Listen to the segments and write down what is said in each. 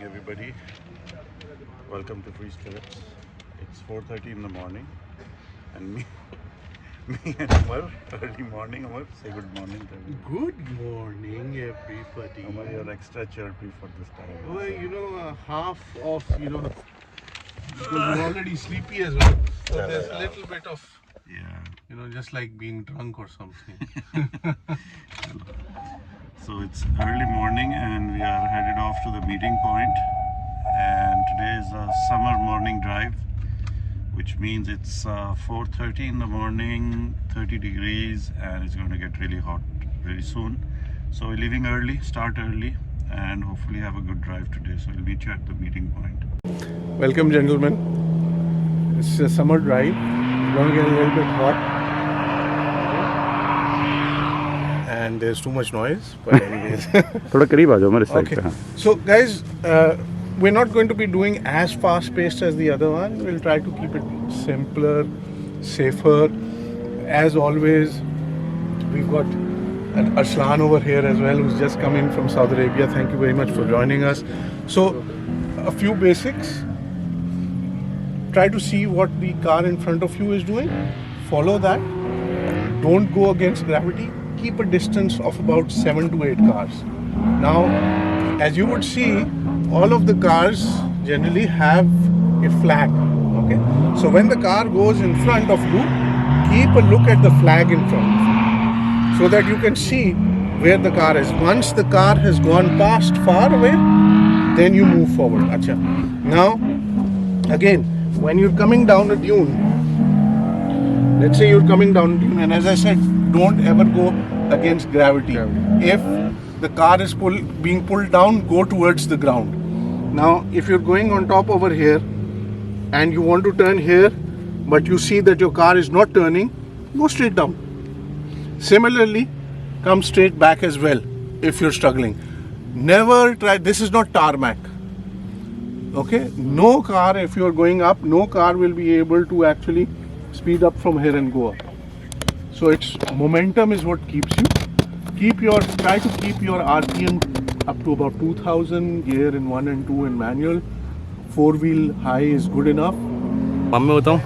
morning, everybody. Welcome to Free Spirits. It's 4:30 in the morning, and me and Amar, early morning. Amar, say good morning to everybody. Good morning, everybody. Amar, you're extra chirpy for this time. Well, half of, because we're already sleepy as well. So there's a little bit of, Yeah. just like being drunk or something. So it's early morning, and we are headed off to the meeting point. And today is a summer morning drive, which means it's 4:30 in the morning, 30 degrees, and it's going to get really hot very soon. So we're leaving early, start early, and hopefully have a good drive today. So we'll meet you at the meeting point. Welcome, gentlemen. It's a summer drive. It's going to get a little bit hot. And there's too much noise. But anyways. थोड़ा करीब आ जाओ मेरे side Okay. पे. So, guys, we're not going to be doing as fast-paced as the other one. We'll try to keep it simpler, safer. As always, we've got Arslan over here as well, who's just come in from Saudi Arabia. Thank you very much for joining us. So, a few basics. Try to see what the car in front of you is doing. Follow that. Don't go against gravity. Keep a distance of about 7 to 8 cars. Now, as you would see, all of the cars generally have a flag. Okay, so when the car goes in front of you, keep a look at the flag in front of you, so that you can see where the car is. Once the car has gone past far away, then you move forward. Acha. Now, again, when you're coming down a dune, let's say you're coming down a dune, and as I said, don't ever go against gravity. If the car is being pulled down, go towards the ground. Now, if you're going on top over here and you want to turn here, but you see that your car is not turning, go straight down. Similarly, come straight back as well if you're struggling. Never try, this is not tarmac. Okay, no car, if you're going up, no car will be able to actually speed up from here and go up. So it's momentum is what keeps you. Try to keep your RPM up to about 2000, gear in 1 and 2 and manual. 4-wheel high is good enough. माम में होता हूँ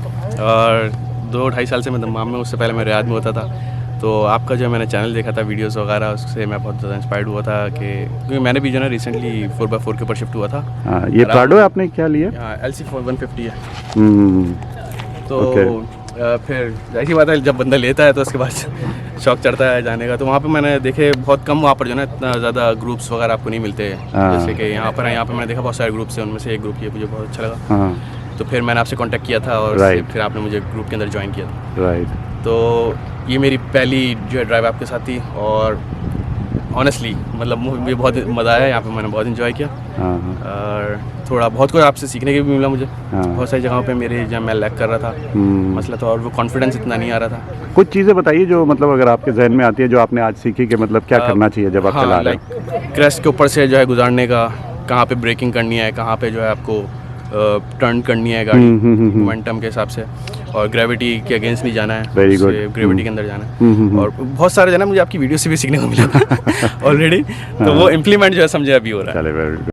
और 2-2.5 साल से मैं माम में, उससे पहले मैं रियाद में होता था. तो आपका जो मैंने चैनल देखा था, वीडियोस वगैरह, उससे मैं बहुत ज़्यादा इंस्पायर्ड हुआ था कि क्योंकि मैंने भी जो है रिसेंटली 4x4 के ऊपर शिफ्ट हुआ था. ये प्राडो है, आपने क्या लिया? LC 150 है. तो फिर ऐसी बात है, जब बंदा लेता है तो उसके बाद शौक चढ़ता है जाने का. तो वहाँ पे मैंने देखे बहुत कम, वहाँ पर जो है इतना ज़्यादा ग्रुप्स वगैरह आपको नहीं मिलते जैसे कि यहाँ पर मैंने देखा बहुत सारे ग्रुप्स हैं, उनमें से एक ग्रुप ये मुझे बहुत अच्छा लगा. तो फिर मैंने आपसे कांटेक्ट किया था और फिर आपने मुझे ग्रुप के अंदर ज्वाइन किया था. तो ये मेरी पहली जो है ड्राइव आपके साथ थी और ऑनेस्टली मतलब मुझे बहुत मज़ा आया. यहाँ पे मैंने बहुत इन्जॉय किया और थोड़ा बहुत कुछ आपसे सीखने के भी मिला मुझे. बहुत सारी जगहों पे मेरे जहाँ मैं लैग कर रहा था मसला था और वो कॉन्फिडेंस इतना नहीं आ रहा था. कुछ चीज़ें बताइए जो मतलब अगर आपके जहन में आती है, जो आपने आज सीखी कि मतलब क्या करना चाहिए जब आप चला रहे हैं. क्रेस्ट के ऊपर से जो है गुजारने का, कहाँ पे ब्रेकिंग करनी है, कहाँ पे जो है आपको टर्न करनी है गाड़ी मोमेंटम के हिसाब से, और ग्रेविटी के अगेंस्ट नहीं जाना है, ग्रेविटी के अंदर जाना है. और बहुत सारे जो है मुझे आपकी वीडियो से भी सीखने को मिला था ऑलरेडी. तो वो इम्प्लीमेंट जो है समझे अभी हो रहा है.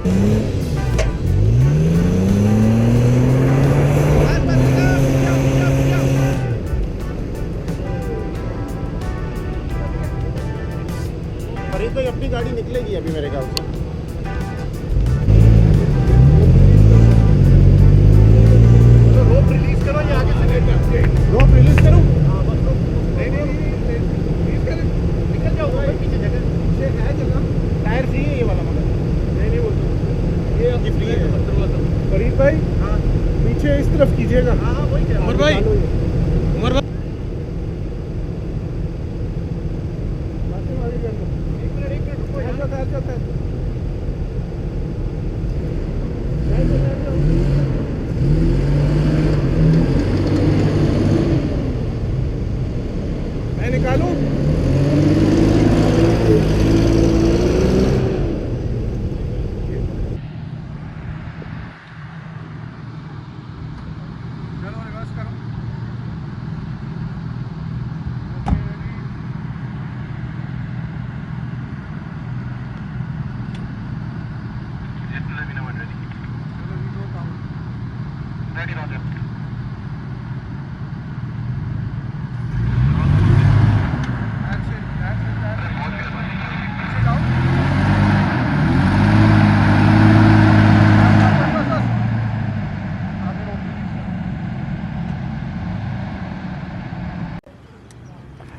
फरीद भाई अपनी गाड़ी निकलेगी अभी मेरे ख्याल से। तो रोप रिलीज करो या आगे से लेकर रोप रिलीज करूं? निकल जाओ भाई, पीछे जगह पीछे है जगह, टायर फ्री है ये वाला मगर। नहीं वो तो ये फ्री है। फरीद भाई, हाँ पीछे इस तरफ कीजिएगा। हाँ वही कह रहा हूँ। उमर भाई, उमर भाई, एक मिनट रुको यार। मैं निकालूं? चलो रिवर्स करो।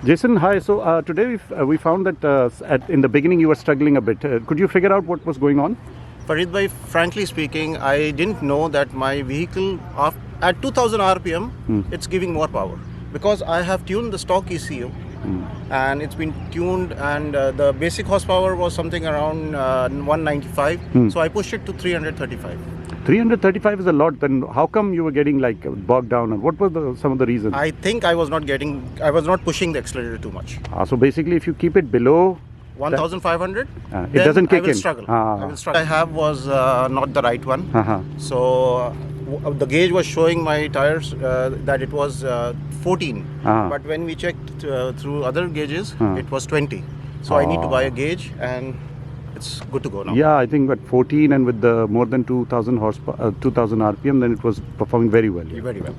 Jason, hi. So today we found that in the beginning you were struggling a bit. Could you figure out what was going on? Farid bhai, frankly speaking, I didn't know that my vehicle at 2000 RPM it's giving more power because I have tuned the stock ECU and it's been tuned and the basic horsepower was something around 195. So I pushed it to 335. 335 is a lot. Then how come you were getting like bogged down? And what were some of the reasons? I think I was not pushing the accelerator too much. So basically, if you keep it below 1500, it doesn't kick I will in. struggle. Ah. I will struggle. I have was not the right one. Uh-huh. So the gauge was showing my tires that it was 14. Ah. But when we checked through other gauges, Ah. it was 20. So I need to buy a gauge and it's good to go now. Yeah, I think at 14 and with the more than 2000 horsepower, 2000 RPM, then it was performing very well. Yeah. Very well.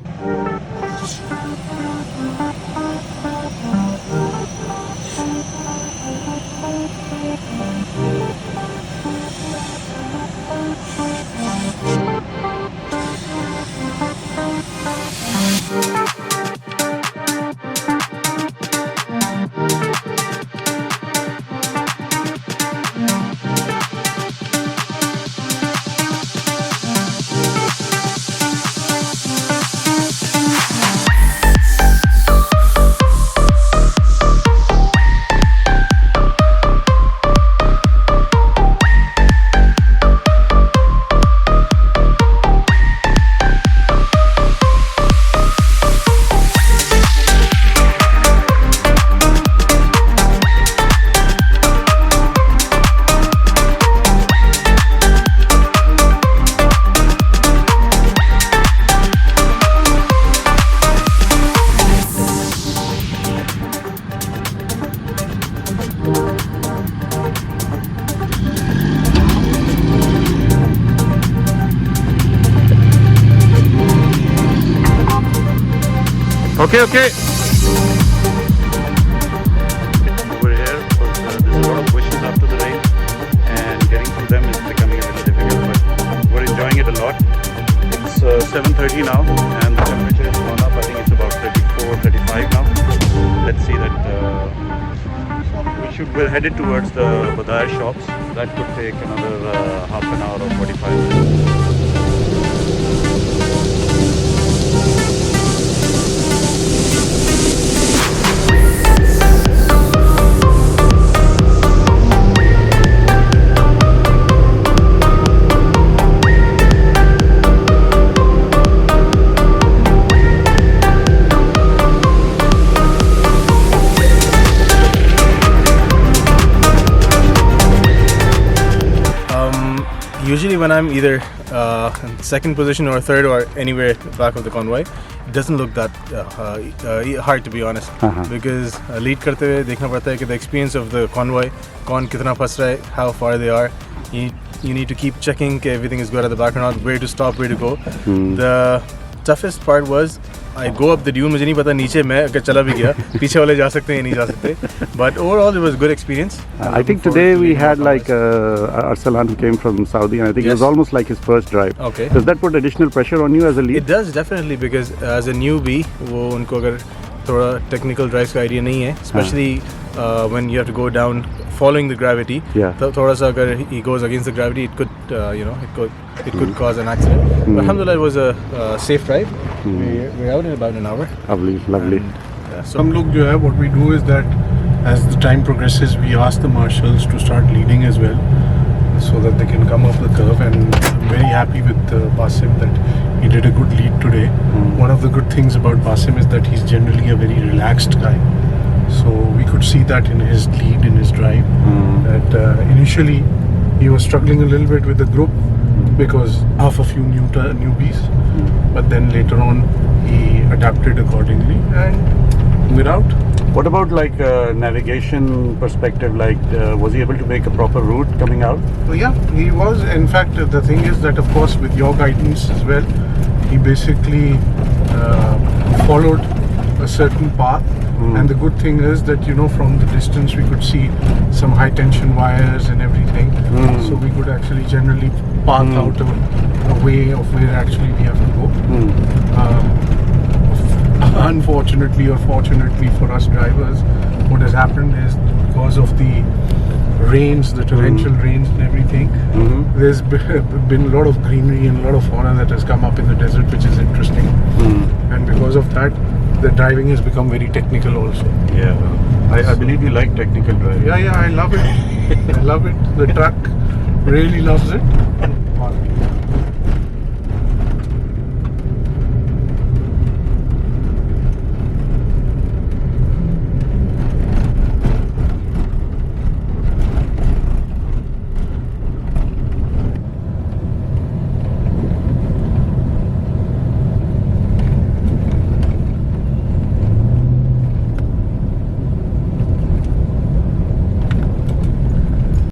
Okay. Over here, because there's a lot of bushes after the rain, and getting through them is becoming a little difficult. But we're enjoying it a lot. It's 7:30 now, and the temperature has gone up. I think it's about 34, 35 now. Let's see that. We're headed towards the Badar shops. That could take another half an hour or 45 minutes. Usually when I'm either in second position or third or anywhere back of the convoy, it doesn't look that hard, to be honest. Because lead karte हुए देखना पड़ता है कि the experience of the convoy, कौन कितना फंस रहा है, how far they are. You need to keep checking कि everything is good at the back or not, where to stop, where to go. The toughest part was I go up the dune, मुझे नहीं पता नीचे मैं अगर चला भी गया पीछे वाले जा सकते हैं या नहीं जा सकते. But overall it was a good experience. I think today we had like Arsalan who came from Saudi, and I think it was almost like his first drive. Okay. Does that put additional pressure on you as a lead? It does definitely, because as a newbie वो उनको अगर थोड़ा technical drives का idea नहीं है, especially when you have to go down following the gravity. Yeah. तो थोड़ा सा अगर he goes against the gravity, it could it could cause an accident. But alhamdulillah, it was a safe drive. We're out in about an hour. Lovely, lovely. And, so हम लोग जो है, what we do is that as the time progresses, we ask the marshals to start leading as well, so that they can come up the curve. And I'm very happy with Basim that he did a good lead today. One of the good things about Basim is that he's generally a very relaxed guy. So we could see that in his lead, in his drive, that initially he was struggling a little bit with the group because of a few newbies, but then later on he adapted accordingly and we're out. What about like navigation perspective? Like, was he able to make a proper route coming out? So yeah, he was. In fact, the thing is that of course with your guidance as well, he basically followed a certain path. And the good thing is that from the distance we could see some high tension wires and everything, so we could actually generally path out a way of where actually we have to go. Unfortunately or fortunately for us drivers, what has happened is because of the rains, the torrential rains and everything, there's been a lot of greenery and a lot of fauna that has come up in the desert, which is interesting. And because of that, the driving has become very technical also. Yeah. I believe you like technical driving. Yeah, I love it. I love it. The truck really loves it.